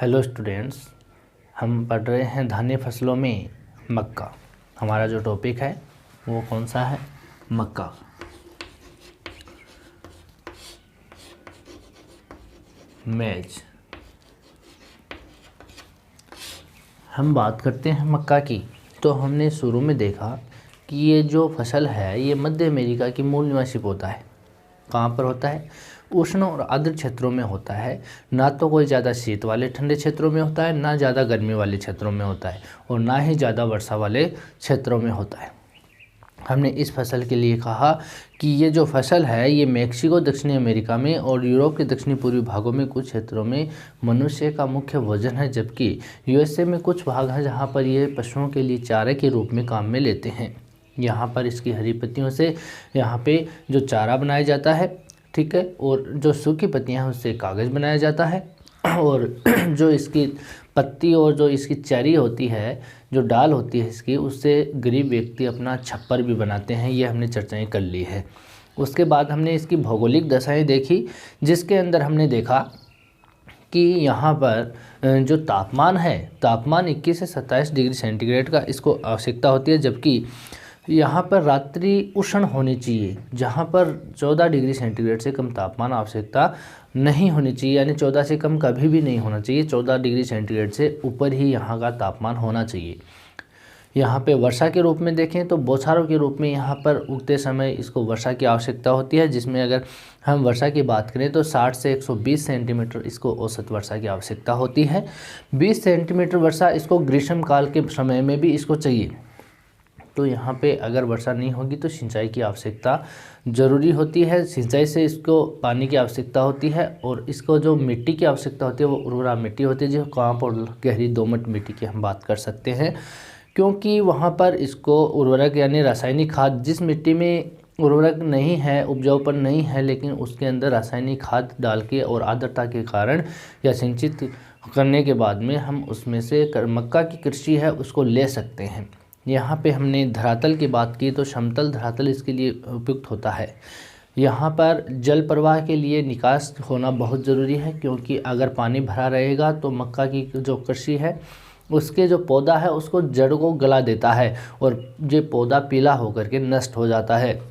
Hello students, हम पढ़ रहे हैं धान्य फसलों में मक्का। हमारा जो टॉपिक है वो कौन सा है? मक्का। मैज। हम बात करते हैं मक्का की, तो हमने शुरू में देखा कि ये जो फसल है ये मध्य अमेरिका की मूल निवासी पौधा है। कहाँ पर होता है? उष्ण और आर्द्र क्षेत्रों में होता है। ना तो कोई ज़्यादा शीत वाले ठंडे क्षेत्रों में होता है, ना ज़्यादा गर्मी वाले क्षेत्रों में होता है, और ना ही ज़्यादा वर्षा वाले क्षेत्रों में होता है। हमने इस फसल के लिए कहा कि ये जो फसल है ये मैक्सिको, दक्षिणी अमेरिका में और यूरोप के दक्षिणी पूर्वी भागों में कुछ क्षेत्रों में मनुष्य का मुख्य भोजन है, जबकि यूएसए में कुछ भाग हैं जहाँ पर ये पशुओं के लिए चारे के रूप में काम में लेते हैं। यहाँ पर इसकी हरी पत्तियों से यहाँ पे जो चारा बनाया जाता है, ठीक है, और जो सूखी पत्तियाँ हैं उससे कागज़ बनाया जाता है, और जो इसकी पत्ती और जो इसकी चरी होती है, जो डाल होती है इसकी, उससे गरीब व्यक्ति अपना छप्पर भी बनाते हैं। ये हमने चर्चाएं कर ली है। उसके बाद हमने इसकी भौगोलिक दशाएं देखी, जिसके अंदर हमने देखा कि यहाँ पर जो तापमान है, तापमान 21 से 27 डिग्री सेंटीग्रेड का इसको आवश्यकता होती है, जबकि यहाँ पर रात्रि उष्ण होनी चाहिए, जहाँ पर 14 डिग्री सेंटीग्रेड से कम तापमान आवश्यकता नहीं होनी चाहिए, यानी 14 से कम कभी भी नहीं होना चाहिए। 14 डिग्री सेंटीग्रेड से ऊपर ही यहाँ का तापमान होना चाहिए। यहाँ पे वर्षा के रूप में देखें तो बौछारों के रूप में यहाँ पर उगते समय इसको वर्षा की आवश्यकता होती है, जिसमें अगर हम वर्षा की बात करें तो 60 से 120 सेंटीमीटर इसको औसत वर्षा की आवश्यकता होती है। 20 सेंटीमीटर वर्षा इसको ग्रीष्म काल के समय में भी इसको चाहिए। तो यहाँ पे अगर वर्षा नहीं होगी तो सिंचाई की आवश्यकता ज़रूरी होती है। सिंचाई से इसको पानी की आवश्यकता होती है, और इसको जो मिट्टी की आवश्यकता होती है वो उर्वरा मिट्टी होती है, जो कांप और गहरी दोमट मिट्टी की हम बात कर सकते हैं, क्योंकि वहाँ पर इसको उर्वरक यानी रासायनिक खाद, जिस मिट्टी में उर्वरक नहीं है, उपजाऊपन नहीं है, लेकिन उसके अंदर रासायनिक खाद डाल के और आर्द्रता के कारण या सिंचित करने के बाद में हम उसमें से मक्का की कृषि है उसको ले सकते हैं। यहाँ पे हमने धरातल की बात की, तो समतल धरातल इसके लिए उपयुक्त होता है। यहाँ पर जल प्रवाह के लिए निकास होना बहुत ज़रूरी है, क्योंकि अगर पानी भरा रहेगा तो मक्का की जो कृषि है उसके जो पौधा है उसको जड़ को गला देता है, और ये पौधा पीला होकर के नष्ट हो जाता है।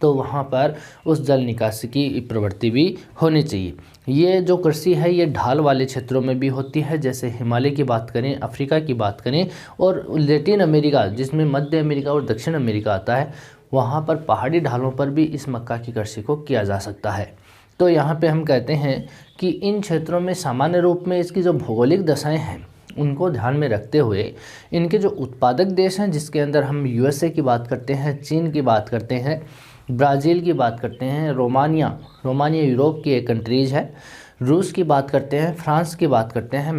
तो वहाँ पर उस जल निकासी की प्रवृत्ति भी होनी चाहिए। ये जो कृषि है ये ढाल वाले क्षेत्रों में भी होती है, जैसे हिमालय की बात करें, अफ्रीका की बात करें, और लैटिन अमेरिका जिसमें मध्य अमेरिका और दक्षिण अमेरिका आता है, वहाँ पर पहाड़ी ढालों पर भी इस मक्का की कृषि को किया जा सकता है। तो यहाँ पे हम कहते हैं कि इन क्षेत्रों में सामान्य रूप में इसकी जो भौगोलिक दशाएँ हैं उनको ध्यान में रखते हुए इनके जो उत्पादक देश हैं, जिसके अंदर हम यूएसए की बात करते हैं, चीन की बात करते हैं, ब्राज़ील की बात करते हैं, रोमानिया यूरोप की एक कंट्रीज़ है, रूस की बात करते हैं, फ्रांस की बात करते हैं,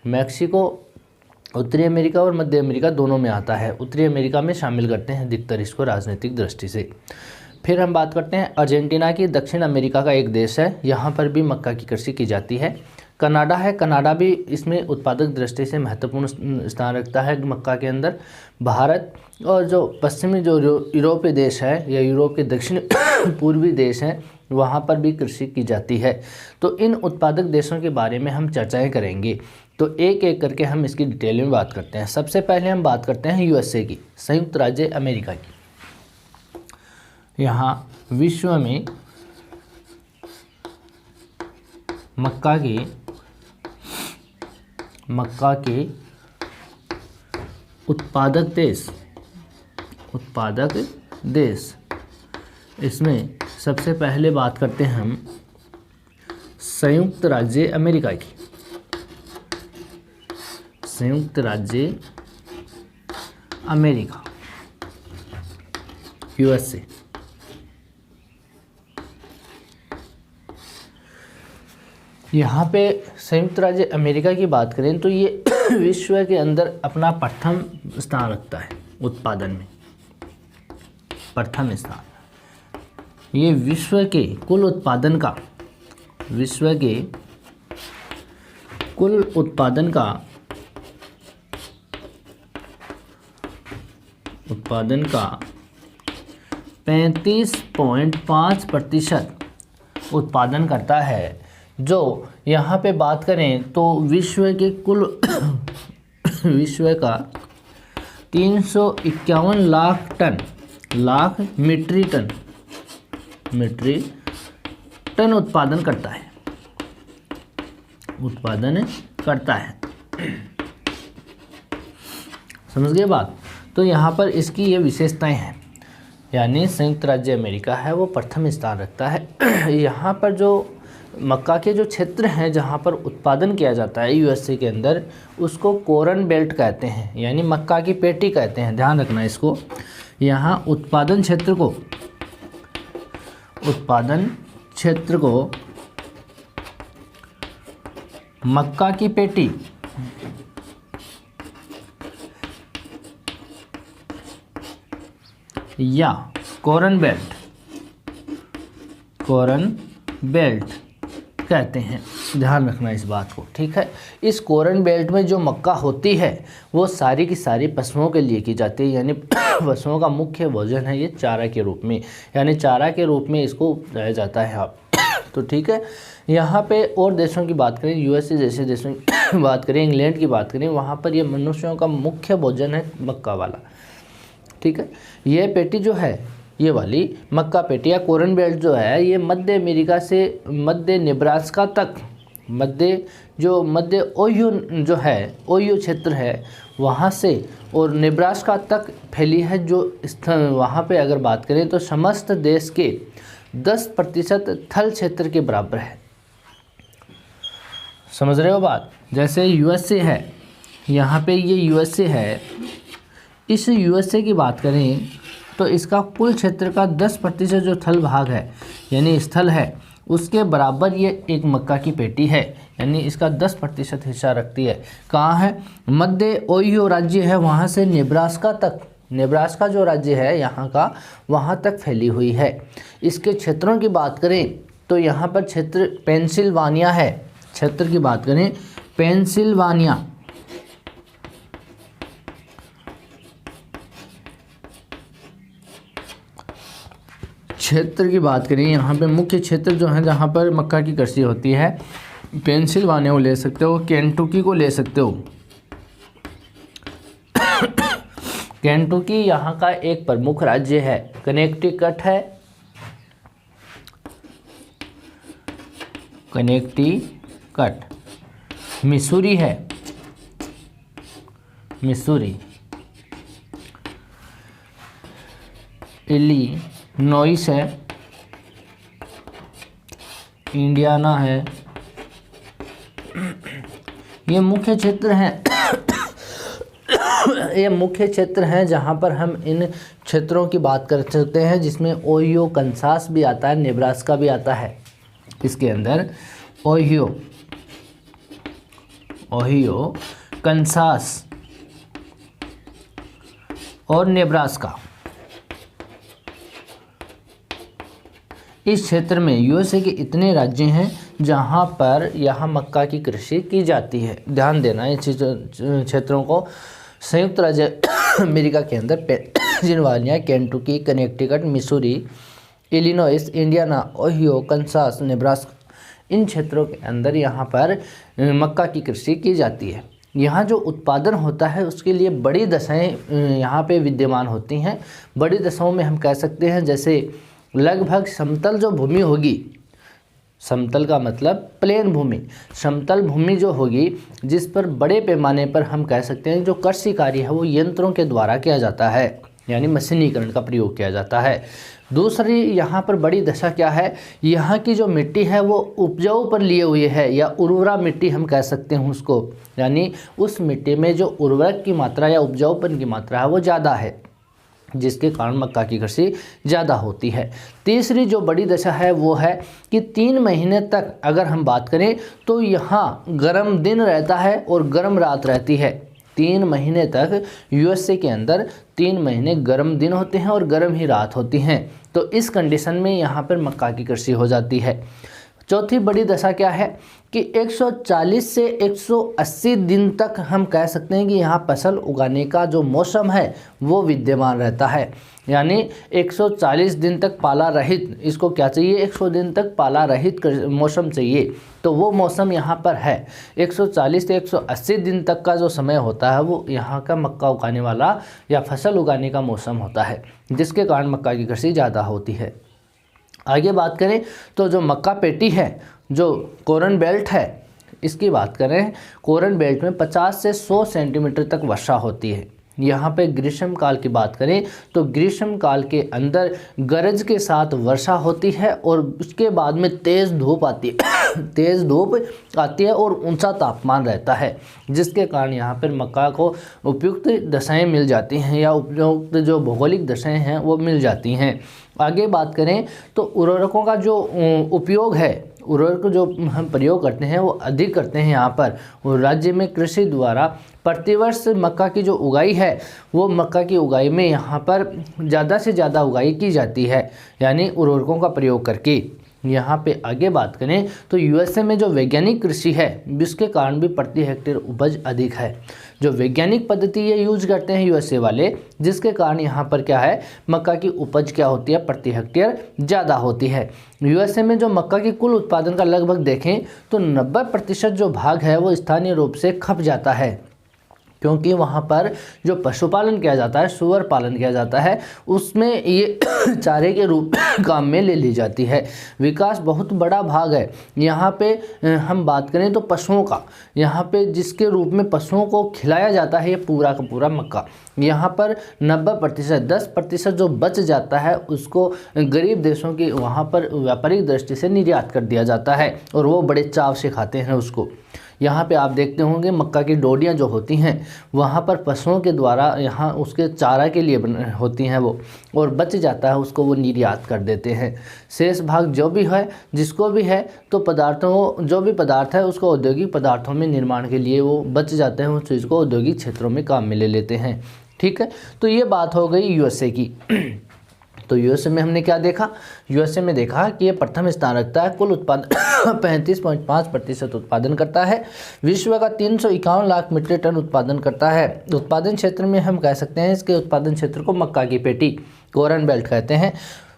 मैक्सिको उत्तरी अमेरिका और मध्य अमेरिका दोनों में आता है। उत्तरी अमेरिका में शामिल करते हैं अधिकतर इसको राजनीतिक दृष्टि से। फिर हम बात करते हैं अर्जेंटीना की, दक्षिण अमेरिका का एक देश है, यहाँ पर भी मक्का की कृषि की जाती है। कनाडा है, कनाडा भी इसमें उत्पादक दृष्टि से महत्वपूर्ण स्थान रखता है मक्का के अंदर। भारत और जो पश्चिमी जो यूरोपीय देश है या यूरोप के दक्षिण पूर्वी देश हैं, वहाँ पर भी कृषि की जाती है। तो इन उत्पादक देशों के बारे में हम चर्चाएं करेंगे, तो एक एक करके हम इसकी डिटेल में बात करते हैं। सबसे पहले हम बात करते हैं यूएसए की, संयुक्त राज्य अमेरिका की। यहाँ विश्व में मक्का के उत्पादक देश, इसमें सबसे पहले बात करते हैं हम संयुक्त राज्य अमेरिका की। संयुक्त राज्य अमेरिका, यूएसए। यहाँ पे संयुक्त राज्य अमेरिका की बात करें तो ये विश्व के अंदर अपना प्रथम स्थान रखता है उत्पादन में, प्रथम स्थान। ये विश्व के कुल उत्पादन का 35.5% उत्पादन करता है, जो यहाँ पे बात करें तो विश्व के कुल विश्व का 351 लाख मीट्रिक टन उत्पादन करता है। समझ गए बात। तो यहाँ पर इसकी ये विशेषताएं हैं, यानी संयुक्त राज्य अमेरिका है वो प्रथम स्थान रखता है। यहाँ पर जो मक्का के जो क्षेत्र हैं जहाँ पर उत्पादन किया जाता है यूएसए के अंदर, उसको कॉर्न बेल्ट कहते हैं, यानी मक्का की पेटी कहते हैं। ध्यान रखना इसको। यहाँ उत्पादन क्षेत्र को मक्का की पेटी या कॉर्न बेल्ट कहते हैं। ध्यान रखना इस बात को, ठीक है। इस कॉर्न बेल्ट में जो मक्का होती है वो सारी की सारी पशुओं के लिए की जाती है, यानी पशुओं का मुख्य भोजन है ये चारा के रूप में, यानी चारा के रूप में इसको उगाया जाता है। आप तो ठीक है। यहाँ पे और देशों की बात करें, यूएसए जैसे देशों की बात करें, इंग्लैंड की बात करें, वहाँ पर ये मनुष्यों का मुख्य भोजन है मक्का वाला, ठीक है। ये पेटी जो है, ये वाली मक्का पेटी या कॉर्न बेल्ट जो है, ये मध्य अमेरिका से मध्य नेब्रास्का तक, मध्य ओहियो जो है, ओहियो क्षेत्र है वहाँ से और नेब्रास्का तक फैली है। जो स्थल वहाँ पे अगर बात करें तो समस्त देश के 10% थल क्षेत्र के बराबर है। समझ रहे हो बात। जैसे यूएसए है, यहाँ पे ये यूएसए है, इस यूएसए की बात करें तो इसका कुल क्षेत्र का 10% जो थल भाग है, यानी स्थल है, उसके बराबर ये एक मक्का की पेटी है, यानी इसका 10% हिस्सा रखती है। कहाँ है? मध्य ओहियो राज्य है, वहाँ से नेब्रास्का तक, नेब्रास्का जो राज्य है यहाँ का, वहाँ तक फैली हुई है। इसके क्षेत्रों की बात करें तो यहाँ पर क्षेत्र पेंसिल्वानिया है। क्षेत्र की बात करें पेंसिल्वानिया, क्षेत्र की बात करें यहाँ पे मुख्य क्षेत्र जो है जहाँ पर मक्का की कृषि होती है, पेंसिल्वानिया को ले सकते हो, केंटुकी को ले सकते हो। केंटुकी यहाँ का एक प्रमुख राज्य है। कनेक्टिकट है, कनेक्टिकट। मिसूरी है, मिसूरी। इलिनॉइस है, इंडियाना है। ये मुख्य क्षेत्र हैं ये मुख्य क्षेत्र हैं जहाँ पर हम इन क्षेत्रों की बात कर सकते हैं, जिसमें ओहियो, कंसास भी आता है, नेब्रास्का भी आता है। इसके अंदर ओहियो, कंसास और नेब्रास्का, इस क्षेत्र में यूएसए के इतने राज्य हैं जहाँ पर यहाँ मक्का की कृषि की जाती है। ध्यान देना इन क्षेत्रों को। संयुक्त राज्य अमेरिका के अंदर Pennsylvania, Kentucky, Connecticut, Missouri, Illinois, Indiana, Ohio, Kansas, Nebraska, इन क्षेत्रों के अंदर यहाँ पर मक्का की कृषि की जाती है। यहाँ जो उत्पादन होता है उसके लिए बड़ी दशाएं यहाँ पे विद्यमान होती हैं। बड़ी दशाओं में हम कह सकते हैं जैसे लगभग समतल जो भूमि होगी, समतल का मतलब प्लेन भूमि, समतल भूमि जो होगी जिस पर बड़े पैमाने पर हम कह सकते हैं जो कृषि कार्य है वो यंत्रों के द्वारा किया जाता है, यानी मशीनीकरण का प्रयोग किया जाता है। दूसरी यहाँ पर बड़ी दशा क्या है, यहाँ की जो मिट्टी है वो उपजाऊ पर लिए हुए है, या उर्वरा मिट्टी हम कह सकते हैं उसको, यानी उस मिट्टी में जो उर्वरक की मात्रा या उपजाऊपन की मात्रा है वो ज़्यादा है, जिसके कारण मक्का की कृषि ज़्यादा होती है। तीसरी जो बड़ी दशा है वो है कि 3 महीने तक अगर हम बात करें तो यहाँ गर्म दिन रहता है और गर्म रात रहती है। 3 महीने तक यूएसए के अंदर 3 महीने गर्म दिन होते हैं और गर्म ही रात होती हैं। तो इस कंडीशन में यहाँ पर मक्का की कृषि हो जाती है। चौथी बड़ी दशा क्या है कि 140 से 180 दिन तक हम कह सकते हैं कि यहाँ फसल उगाने का जो मौसम है वो विद्यमान रहता है। यानी 140 दिन तक पाला रहित, इसको क्या चाहिए, 100 दिन तक पाला रहित मौसम चाहिए, तो वो मौसम यहाँ पर है। 140 से 180 दिन तक का जो समय होता है वो यहाँ का मक्का उगाने वाला या फसल उगाने का मौसम होता है, जिसके कारण मक्का की कृषि ज़्यादा होती है। आगे बात करें तो जो मक्का पेटी है, जो कोरन बेल्ट है, इसकी बात करें, कोरन बेल्ट में 50 से 100 सेंटीमीटर तक वर्षा होती है। यहाँ पे ग्रीष्म काल की बात करें तो ग्रीष्म काल के अंदर गरज के साथ वर्षा होती है और उसके बाद में तेज़ धूप आती है तेज़ धूप आती है और ऊंचा तापमान रहता है, जिसके कारण यहाँ पर मक्का को उपयुक्त दशाएं मिल जाती हैं या उपयुक्त जो भौगोलिक दशाएं हैं वो मिल जाती हैं। आगे बात करें तो उर्वरकों का जो उपयोग है, उर्वरक जो हम प्रयोग करते हैं वो अधिक करते हैं यहाँ पर। और राज्य में कृषि द्वारा प्रतिवर्ष मक्का की जो उगाई है वो मक्का की उगाई में यहाँ पर ज़्यादा से ज़्यादा उगाई की जाती है, यानी उर्वरकों का प्रयोग करके। यहाँ पे आगे बात करें तो यूएसए में जो वैज्ञानिक कृषि है जिसके कारण भी प्रति हेक्टेयर उपज अधिक है। जो वैज्ञानिक पद्धति ये यूज करते हैं यूएसए वाले, जिसके कारण यहाँ पर क्या है, मक्का की उपज क्या होती है, प्रति हेक्टेयर ज़्यादा होती है। यूएसए में जो मक्का की कुल उत्पादन का लगभग देखें तो 90% जो भाग है वो स्थानीय रूप से खप जाता है, क्योंकि वहाँ पर जो पशुपालन किया जाता है, सूअर पालन किया जाता है, उसमें ये चारे के रूप काम में ले ली जाती है। विकास बहुत बड़ा भाग है यहाँ पे। हम बात करें तो पशुओं का, यहाँ पे जिसके रूप में पशुओं को खिलाया जाता है ये पूरा का पूरा मक्का, यहाँ पर 90%, 10% जो बच जाता है उसको गरीब देशों की वहाँ पर व्यापारिक दृष्टि से निर्यात कर दिया जाता है और वो बड़े चाव से खाते हैं उसको। यहाँ पे आप देखते होंगे मक्का की डोडियाँ जो होती हैं वहाँ पर पशुओं के द्वारा यहाँ उसके चारा के लिए होती हैं वो, और बच जाता है उसको वो निर्यात कर देते हैं। शेष भाग जो भी है, जिसको भी है, तो पदार्थों, जो भी पदार्थ है उसको औद्योगिक पदार्थों में निर्माण के लिए वो बच जाते हैं, उस चीज़ को औद्योगिक क्षेत्रों में काम में ले लेते हैं। ठीक है, तो ये बात हो गई यूएसए की। तो यूएसए में हमने क्या देखा, यूएसए में देखा कि ये प्रथम स्थान रखता है, कुल उत्पादन 35.5% उत्पादन करता है, विश्व का 351 लाख मीट्रिक टन उत्पादन करता है। उत्पादन क्षेत्र में हम कह सकते हैं इसके उत्पादन क्षेत्र को मक्का की पेटी, कोरन बेल्ट कहते हैं।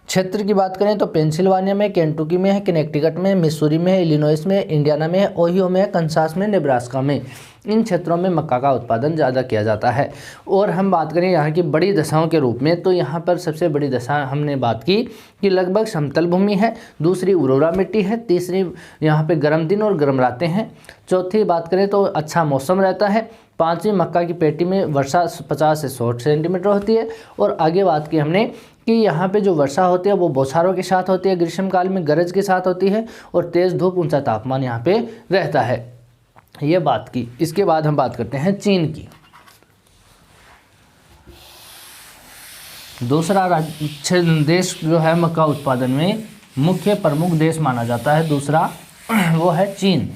क्षेत्र की बात करें तो पेंसिल्वानिया में, केंटुकी में है, कनेक्टिकट में, मिसूरी में है, इलिनॉइस में, इंडियाना में है, ओहियो में है, कंसास में, नेब्रास्का में, इन क्षेत्रों में मक्का का उत्पादन ज़्यादा किया जाता है। और हम बात करें यहाँ की बड़ी दशाओं के रूप में तो यहाँ पर सबसे बड़ी दशा हमने बात की कि लगभग समतल भूमि है, दूसरी उर्वरा मिट्टी है, तीसरी यहाँ पे गर्म दिन और गर्म रातें हैं, चौथी बात करें तो अच्छा मौसम रहता है, पाँचवीं मक्का की पेटी में वर्षा 50 से 100 सेंटीमीटर होती है। और आगे बात की हमने कि यहाँ पे जो वर्षा होती है वो बौछारों के साथ होती है, ग्रीष्म काल में गरज के साथ होती है और तेज़ धूप, ऊंचा तापमान यहाँ पे रहता है। ये बात की। इसके बाद हम बात करते हैं चीन की। दूसरा देश जो है मक्का उत्पादन में मुख्य प्रमुख देश माना जाता है, दूसरा वो है चीन।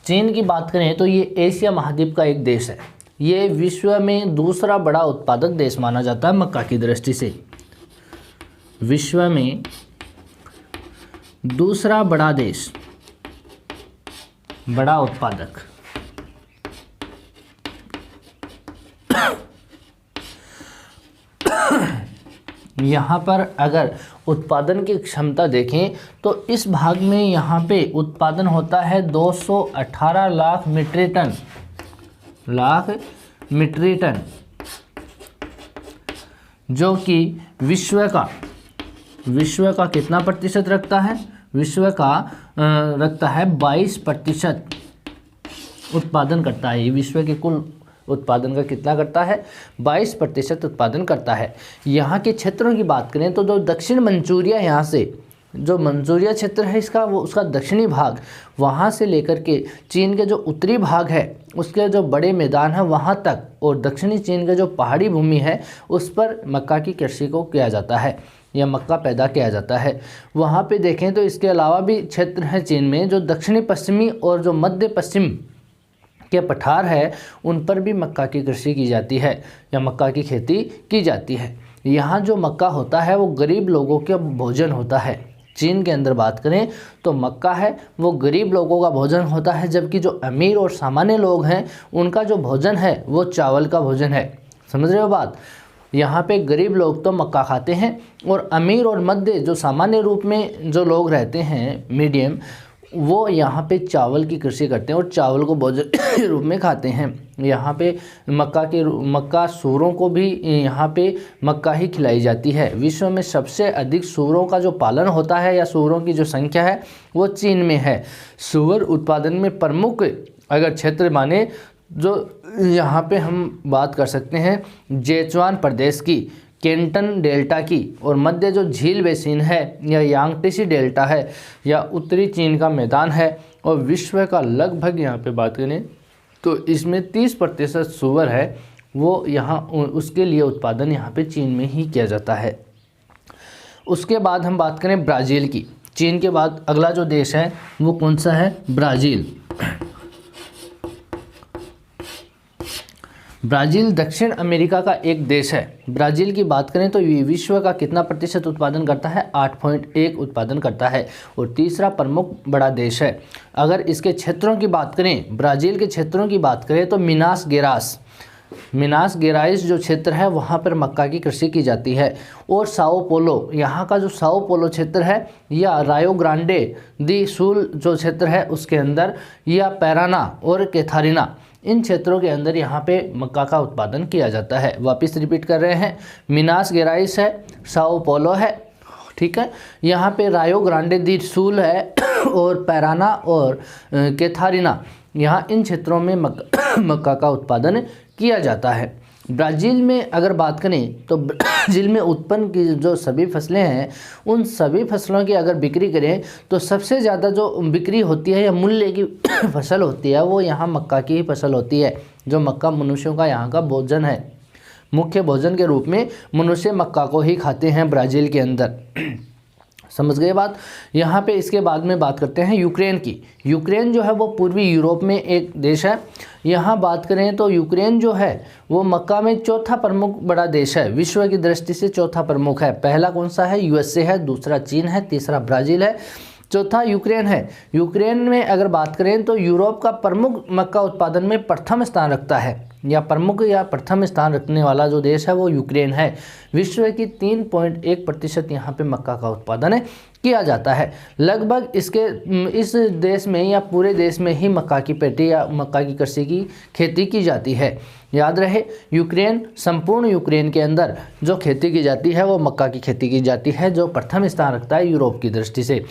चीन की बात करें तो ये एशिया महाद्वीप का एक देश है। ये विश्व में दूसरा बड़ा उत्पादक देश माना जाता है मक्का की दृष्टि से। विश्व में दूसरा बड़ा देश, बड़ा उत्पादक। यहाँ पर अगर उत्पादन की क्षमता देखें तो इस भाग में यहाँ पे उत्पादन होता है 218 लाख मीट्रिक टन, जो कि विश्व का कितना प्रतिशत रखता है, विश्व का रखता है 22% उत्पादन करता है। ये विश्व के कुल उत्पादन का कितना करता है, 22% उत्पादन करता है। यहाँ के क्षेत्रों की बात करें तो जो दक्षिण मंचूरिया, यहाँ से जो मंचूरिया क्षेत्र है इसका, वो उसका दक्षिणी भाग, वहाँ से लेकर के चीन के जो उत्तरी भाग है उसके जो बड़े मैदान है वहाँ तक, और दक्षिणी चीन के जो पहाड़ी भूमि है उस पर मक्का की कृषि को किया जाता है या मक्का पैदा किया जाता है। वहाँ पे देखें तो इसके अलावा भी क्षेत्र हैं चीन में जो दक्षिणी पश्चिमी और जो मध्य पश्चिम के पठार है उन पर भी मक्का की कृषि की जाती है या मक्का की खेती की जाती है। यहाँ जो मक्का होता है वो गरीब लोगों का भोजन होता है। चीन के अंदर बात करें तो मक्का है वो गरीब लोगों का भोजन होता है, जबकि जो अमीर और सामान्य लोग हैं उनका जो भोजन है वो चावल का भोजन है। समझ रहे हो बात? यहाँ पे गरीब लोग तो मक्का खाते हैं और अमीर और मध्य जो सामान्य रूप में जो लोग रहते हैं मीडियम, वो यहाँ पे चावल की कृषि करते हैं और चावल को भोजन के रूप में खाते हैं। यहाँ पे मक्का सूअरों को भी यहाँ पे मक्का ही खिलाई जाती है। विश्व में सबसे अधिक सूअरों का जो पालन होता है या सूअरों की जो संख्या है वो चीन में है। सूअर उत्पादन में प्रमुख अगर क्षेत्र माने जो यहाँ पे हम बात कर सकते हैं जेचुआन प्रदेश की, केंटन डेल्टा की और मध्य जो झील बेसिन है या यांगटीसी डेल्टा है या उत्तरी चीन का मैदान है। और विश्व का लगभग यहाँ पे बात करें तो इसमें 30% सूअर है वो यहाँ उसके लिए उत्पादन यहाँ पे चीन में ही किया जाता है। उसके बाद हम बात करें ब्राज़ील की। चीन के बाद अगला जो देश है वो कौन सा है? ब्राज़ील। ब्राज़ील दक्षिण अमेरिका का एक देश है। ब्राज़ील की बात करें तो ये विश्व का कितना प्रतिशत उत्पादन करता है? 8.1 उत्पादन करता है और तीसरा प्रमुख बड़ा देश है। अगर इसके क्षेत्रों की बात करें, ब्राज़ील के क्षेत्रों की बात करें तो मिनास गेराइस जो क्षेत्र है वहाँ पर मक्का की कृषि की जाती है। और साओ पोलो, यहाँ का जो साओ पोलो क्षेत्र है या रायो ग्रांडे दी सुल जो क्षेत्र है उसके अंदर, या पैराना और कैथारिना, इन क्षेत्रों के अंदर यहाँ पे मक्का का उत्पादन किया जाता है। वापस रिपीट कर रहे हैं, मिनास गेराइस है, साओ पोलो है, ठीक है, यहाँ पे रायो ग्रांडे दी सुल है और पैराना और कैथारिना, यहाँ इन क्षेत्रों में मक्का का उत्पादन किया जाता है। ब्राज़ील में अगर बात करें तो ब्राज़ील में उत्पन्न की जो सभी फसलें हैं उन सभी फसलों की अगर बिक्री करें तो सबसे ज़्यादा जो बिक्री होती है या मूल्य की फसल होती है वो यहाँ मक्का की ही फसल होती है। जो मक्का मनुष्यों का यहाँ का भोजन है, मुख्य भोजन के रूप में मनुष्य मक्का को ही खाते हैं ब्राज़ील के अंदर। समझ गए बात? यहाँ पे इसके बाद में बात करते हैं यूक्रेन की। यूक्रेन जो है वो पूर्वी यूरोप में एक देश है। यहाँ बात करें तो यूक्रेन जो है वो मक्का में चौथा प्रमुख बड़ा देश है, विश्व की दृष्टि से चौथा प्रमुख है। पहला कौन सा है? यूएसए है, दूसरा चीन है, तीसरा ब्राज़ील है, चौथा यूक्रेन है। यूक्रेन में अगर बात करें तो यूरोप का प्रमुख मक्का उत्पादन में प्रथम स्थान रखता है या प्रथम स्थान रखने वाला जो देश है वो यूक्रेन है। विश्व की 3.1% यहाँ पे मक्का का उत्पादन किया जाता है। लगभग इस देश में या पूरे देश में ही मक्का की पेटी या मक्का की कृषि की खेती की जाती है। याद रहे, संपूर्ण यूक्रेन के अंदर जो खेती की जाती है वो मक्का की खेती की जाती है, जो प्रथम स्थान रखता है यूरोप की दृष्टि से।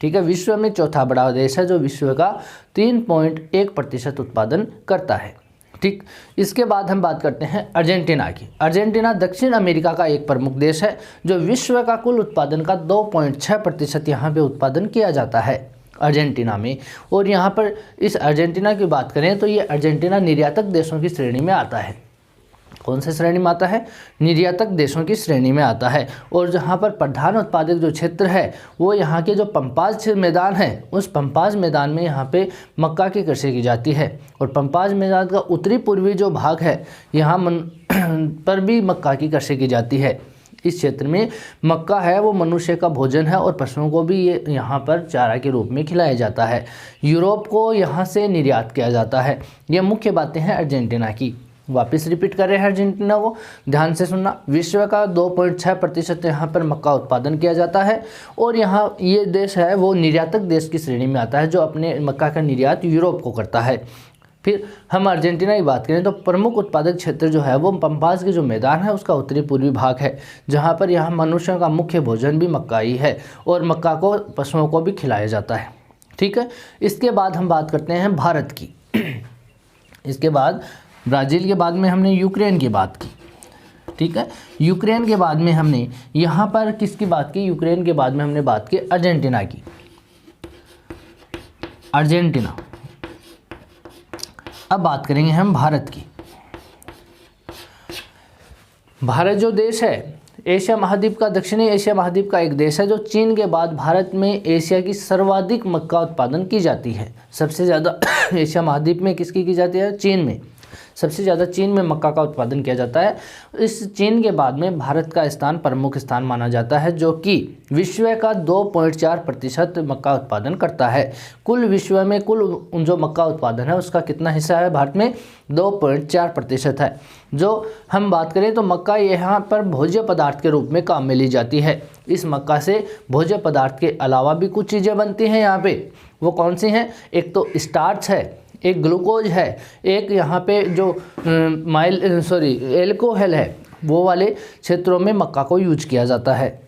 ठीक है, विश्व में चौथा बड़ा देश है जो विश्व का 3.1% उत्पादन करता है। ठीक, इसके बाद हम बात करते हैं अर्जेंटीना की। अर्जेंटीना दक्षिण अमेरिका का एक प्रमुख देश है जो विश्व का कुल उत्पादन का 2.6% यहाँ पे उत्पादन किया जाता है अर्जेंटीना में। और यहाँ पर इस अर्जेंटीना की बात करें तो ये अर्जेंटीना निर्यातक देशों की श्रेणी में आता है। कौन से श्रेणी में आता है? निर्यातक देशों की श्रेणी में आता है। और जहाँ पर प्रधान उत्पादक जो क्षेत्र है वो यहाँ के जो पंपाज मैदान है, उस पंपाज मैदान में यहाँ पे मक्का की कृषि की जाती है। और पंपाज मैदान का उत्तरी पूर्वी जो भाग है यहाँ पर भी मक्का की कृषि की जाती है। इस क्षेत्र में मक्का है वो मनुष्य का भोजन है और पशुओं को भी ये यहाँ पर चारा के रूप में खिलाया जाता है। यूरोप को यहाँ से निर्यात किया जाता है। ये मुख्य बातें हैं अर्जेंटीना की। वापस रिपीट कर रहे हैं अर्जेंटीना को, ध्यान से सुनना। विश्व का 2.6% यहाँ पर मक्का उत्पादन किया जाता है। और यहाँ ये देश है वो निर्यातक देश की श्रेणी में आता है जो अपने मक्का का निर्यात यूरोप को करता है। फिर हम अर्जेंटीना की बात करें तो प्रमुख उत्पादक क्षेत्र जो है वो पंपास के जो मैदान है उसका उत्तरी पूर्वी भाग है, जहाँ पर यहाँ मनुष्यों का मुख्य भोजन भी मक्का ही है और मक्का को पशुओं को भी खिलाया जाता है। ठीक है, इसके बाद हम बात करते हैं भारत की। इसके बाद ब्राज़ील के बाद में हमने यूक्रेन की बात की। ठीक है, यूक्रेन के बाद में हमने यहाँ पर किसकी बात की? यूक्रेन के बाद में हमने बात की अर्जेंटीना की। अर्जेंटीना। अब बात करेंगे हम भारत की। भारत जो देश है एशिया महाद्वीप का, दक्षिणी एशिया महाद्वीप का एक देश है जो चीन के बाद भारत में एशिया की सर्वाधिक मक्का उत्पादन की जाती है। सबसे ज़्यादा एशिया महाद्वीप में किसकी की जाती है? चीन में। सबसे ज़्यादा चीन में मक्का का उत्पादन किया जाता है। इस चीन के बाद में भारत का स्थान प्रमुख स्थान माना जाता है, जो कि विश्व का 2.4% मक्का उत्पादन करता है। कुल विश्व में कुल जो मक्का उत्पादन है उसका कितना हिस्सा है? भारत में 2.4% है। जो हम बात करें तो मक्का यहाँ पर भोज्य पदार्थ के रूप में काम में ली जाती है। इस मक्का से भोज्य पदार्थ के अलावा भी कुछ चीज़ें बनती हैं यहाँ पे। वो कौन सी हैं? एक तो स्टार्च है, एक ग्लूकोज है, एक यहाँ पे जो एल्कोहल है, वो वाले क्षेत्रों में मक्का को यूज किया जाता है।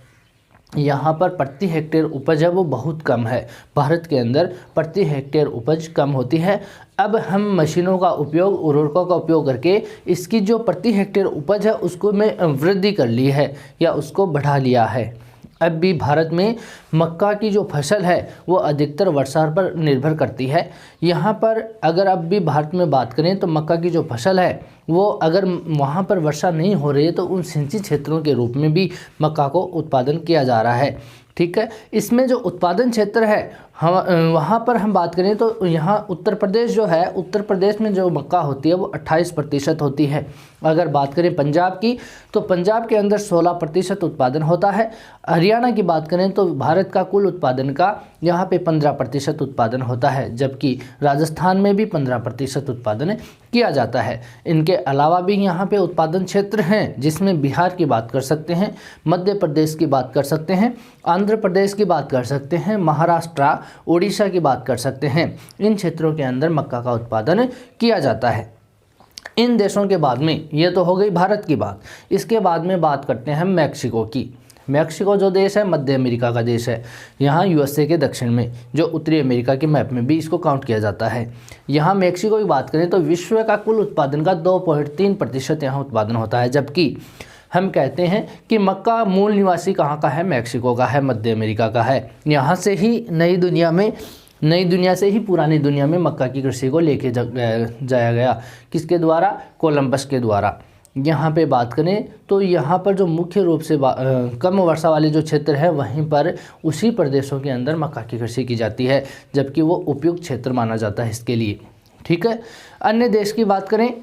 यहाँ पर प्रति हेक्टेयर उपज है वो बहुत कम है। भारत के अंदर प्रति हेक्टेयर उपज कम होती है। अब हम मशीनों का उपयोग, उर्वरकों का उपयोग करके इसकी जो प्रति हेक्टेयर उपज है उसको में वृद्धि कर ली है या उसको बढ़ा लिया है। अब भी भारत में मक्का की जो फसल है वो अधिकतर वर्षा पर निर्भर करती है। यहाँ पर अगर अब भी भारत में बात करें तो मक्का की जो फसल है वो अगर वहाँ पर वर्षा नहीं हो रही है तो उन सिंचित क्षेत्रों के रूप में भी मक्का को उत्पादन किया जा रहा है। ठीक है, इसमें जो उत्पादन क्षेत्र है हम वहाँ पर हम बात करें तो यहाँ उत्तर प्रदेश जो है, उत्तर प्रदेश में जो मक्का होती है वो 28% होती है। अगर बात करें पंजाब की तो पंजाब के अंदर 16% उत्पादन होता है। हरियाणा की बात करें तो भारत का कुल उत्पादन का यहाँ पे 15% उत्पादन होता है, जबकि राजस्थान में भी 15% उत्पादन किया जाता है। इनके अलावा भी यहाँ पे उत्पादन क्षेत्र हैं जिसमें बिहार की बात कर सकते हैं, मध्य प्रदेश की बात कर सकते हैं, आंध्र प्रदेश की बात कर सकते हैं, महाराष्ट्र, उड़ीसा की बात कर सकते हैं। इन क्षेत्रों के अंदर मक्का का उत्पादन किया जाता है। इन देशों के बाद में, ये तो हो गई भारत की बात, इसके बाद में बात करते हैं मैक्सिको की। मैक्सिको जो देश है मध्य अमेरिका का देश है। यहाँ यूएसए के दक्षिण में, जो उत्तरी अमेरिका के मैप में भी इसको काउंट किया जाता है। यहाँ मैक्सिको की बात करें तो विश्व का कुल उत्पादन का 2.3% यहाँ उत्पादन होता है, जबकि हम कहते हैं कि मक्का मूल निवासी कहाँ का है? मैक्सिको का है, मध्य अमेरिका का है। यहाँ से ही नई दुनिया से ही पुरानी दुनिया में मक्का की कृषि को लेके जाया गया। किसके द्वारा? कोलंबस के द्वारा। यहाँ पे बात करें तो यहाँ पर जो मुख्य रूप से कम वर्षा वाले जो क्षेत्र है वहीं पर उसी प्रदेशों के अंदर मक्का की कृषि की जाती है, जबकि वो उपयुक्त क्षेत्र माना जाता है इसके लिए। ठीक है, अन्य देश की बात करें,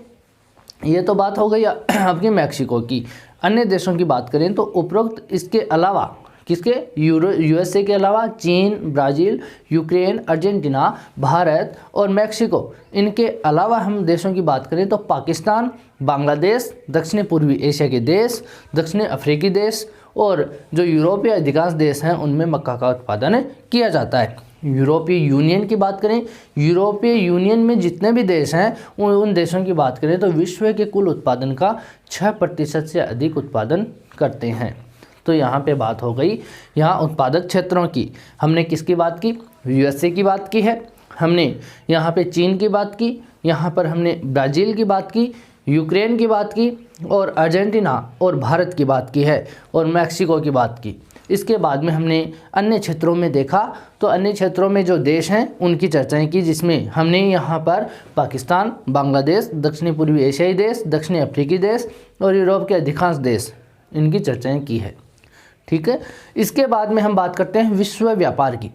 ये तो बात हो गई आपकी मैक्सिको की। अन्य देशों की बात करें तो उपरोक्त इसके अलावा किसके? यूएसए के अलावा चीन, ब्राज़ील, यूक्रेन, अर्जेंटीना, भारत और मैक्सिको। इनके अलावा हम देशों की बात करें तो पाकिस्तान, बांग्लादेश, दक्षिण पूर्वी एशिया के देश, दक्षिण अफ्रीकी देश और जो यूरोपीय अधिकांश देश हैं उनमें मक्का का उत्पादन किया जाता है। यूरोपीय यूनियन की बात करें, यूरोपीय यूनियन में जितने भी देश हैं उन देशों की बात करें तो विश्व के कुल उत्पादन का 6% से अधिक उत्पादन करते हैं। तो यहाँ पे बात हो गई यहाँ उत्पादक क्षेत्रों की। हमने किसकी बात की? यूएसए की बात की है, हमने यहाँ पे चीन की बात की, यहाँ पर हमने ब्राज़ील की बात की, यूक्रेन की बात की और अर्जेंटीना और भारत की बात की है और मैक्सिको की बात की। इसके बाद में हमने अन्य क्षेत्रों में देखा तो अन्य क्षेत्रों में जो देश हैं उनकी चर्चाएं की, जिसमें हमने यहाँ पर पाकिस्तान, बांग्लादेश, दक्षिणी पूर्वी एशियाई देश, दक्षिणी अफ्रीकी देश और यूरोप के अधिकांश देश, इनकी चर्चाएं की है। ठीक है, इसके बाद में हम बात करते हैं विश्व व्यापार की।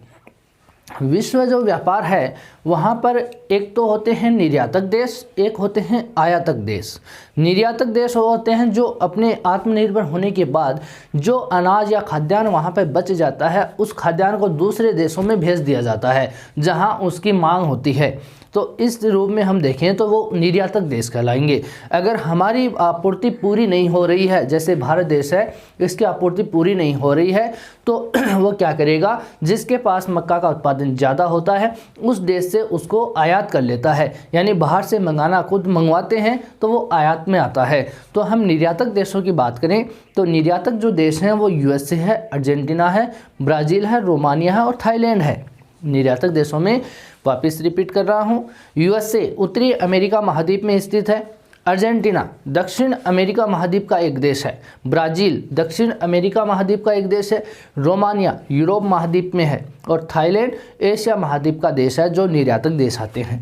विश्व जो व्यापार है वहाँ पर एक तो होते हैं निर्यातक देश, एक होते हैं आयातक देश। निर्यातक देश होते हैं जो अपने आत्मनिर्भर होने के बाद जो अनाज या खाद्यान्न वहाँ पर बच जाता है उस खाद्यान्न को दूसरे देशों में भेज दिया जाता है जहाँ उसकी मांग होती है। तो इस रूप में हम देखें तो वो निर्यातक देश कहलाएंगे। अगर हमारी आपूर्ति पूरी नहीं हो रही है, जैसे भारत देश है इसकी आपूर्ति पूरी नहीं हो रही है, तो वो क्या करेगा? जिसके पास मक्का का उत्पादन ज़्यादा होता है उस देश से उसको आयात कर लेता है, यानी बाहर से मंगाना खुद मंगवाते हैं तो वो आयात में आता है। तो हम निर्यातक देशों की बात करें तो निर्यातक जो देश हैं वो यूएसए है, अर्जेंटीना है, ब्राज़ील है, रोमानिया है और थाईलैंड है। निर्यातक देशों में वापस रिपीट कर रहा हूँ, यूएसए उत्तरी अमेरिका महाद्वीप में स्थित है, अर्जेंटीना दक्षिण अमेरिका महाद्वीप का एक देश है, ब्राज़ील दक्षिण अमेरिका महाद्वीप का एक देश है, रोमानिया यूरोप महाद्वीप में है और थाईलैंड एशिया महाद्वीप का देश है जो निर्यातक देश आते हैं।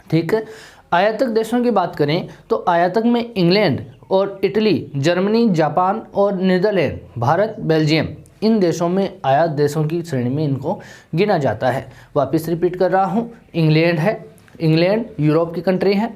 ठीक है, आयातक देशों की बात करें तो आयातक में इंग्लैंड और इटली, जर्मनी, जापान और नीदरलैंड, भारत, बेल्जियम, इन देशों में आयात देशों की श्रेणी में इनको गिना जाता है। वापस रिपीट कर रहा हूँ, इंग्लैंड है, इंग्लैंड यूरोप की कंट्री है।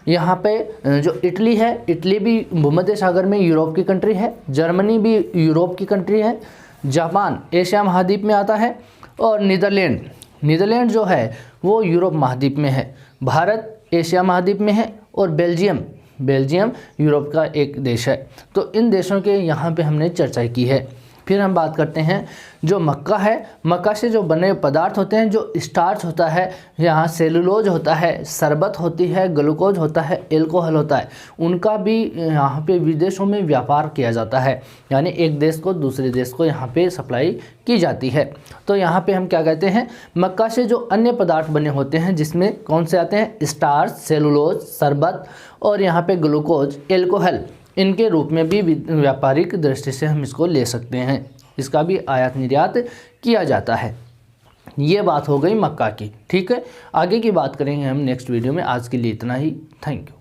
यहाँ पे जो इटली है, इटली भी भूमध्य सागर में यूरोप की कंट्री है। जर्मनी भी यूरोप की कंट्री है। जापान एशिया महाद्वीप में आता है। और नीदरलैंड जो है वो यूरोप महाद्वीप में है। भारत एशिया महाद्वीप में है। और बेल्जियम यूरोप का एक देश है। तो इन देशों के यहाँ पे हमने चर्चा की है। फिर हम बात करते हैं जो मक्का है, मक्का से जो बने पदार्थ होते हैं, जो स्टार्च होता है, यहाँ सेलुलोज होता है, शरबत होती है, ग्लूकोज होता है, एल्कोहल होता है, उनका भी यहाँ पे विदेशों में व्यापार किया जाता है। यानी एक देश को दूसरे देश को यहाँ पे सप्लाई की जाती है। तो यहाँ पे हम क्या कहते हैं, मक्का से जो अन्य पदार्थ बने होते हैं जिसमें कौन से आते हैं, स्टार्च, सेलुलोज, शरबत और यहाँ पे ग्लूकोज, एल्कोहल, इनके रूप में भी व्यापारिक दृष्टि से हम इसको ले सकते हैं। इसका भी आयात निर्यात किया जाता है। ये बात हो गई मक्का की। ठीक है, आगे की बात करेंगे हम नेक्स्ट वीडियो में। आज के लिए इतना ही। Thank you.